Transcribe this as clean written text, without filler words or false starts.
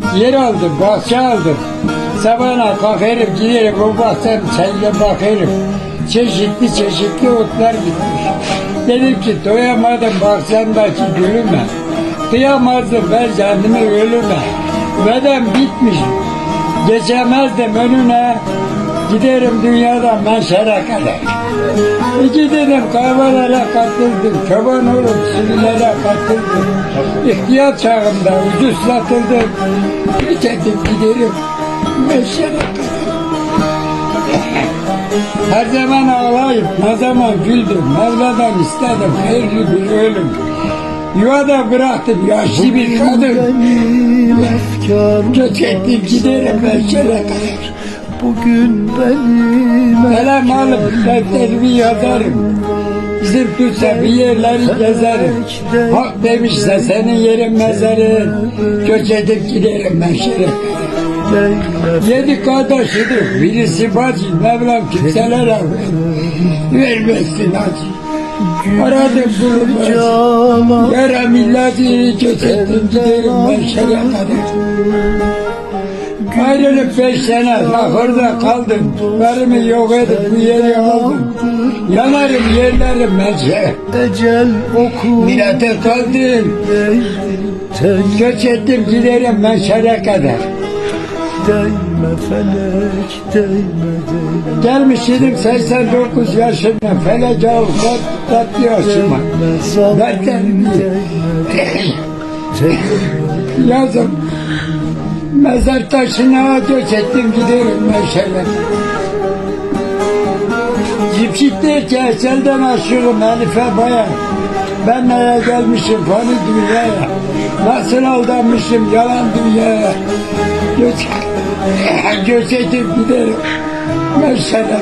Yer aldım, bahçe aldım. Sabahına kalkarım, giderim o bahçenin çayına bakarım. Çeşitli çeşitli otlar gitmiş. Dedim ki doyamadım bahçemdeki gülüme. Kıyamazdım ben kendimi ölüme. Beden bitmiş. Geçemezdim önüne. Giderim dünyadan menşere kadar. Giderim kahvelere katıldım. Çoban olup sürülere katıldım. İhtiyar çağımda ucuz satıldım. Geçedim giderim menşere kadar. Her zaman ağlayıp ne zaman güldüm. Mevla'dan istedim hayırlı bir ölüm. Yuvada bıraktım yaşlı bir kadın. Göç ettim giderim menşere kadar. Bugün benim Selam alıp defterimi yazarım. Bizim tutsa bir yerleri gezerim. Hak demişse senin yerin mezarı. Göç edip giderim menşere kadar. 7 kardeşidir, birisi bacı, Mevlam kimselere vermesin acı. Aradım bulunmaz, yara milleti göç ettim giderim menşere kadar. Ayrılıp 5 sene ahırda kaldım, varımı yok edip bu yeri aldım. Yanarım yerlerim menşe, ecel oku millete kaldım. Göç ettim giderim menşere kadar. Değme felek, değme. Gelmiş idim 89 yaşında, felek avukat tatlı yaşıma. Dertlerim yazım, mezar taşına göç ettim giderim menşere. Cipşikler ki eselden aşığım Elif'e baya. Ben neye gelmişim fani dünyaya. Nasıl aldanmışım yalan dünyaya. Göç edip giderim menşere kadar.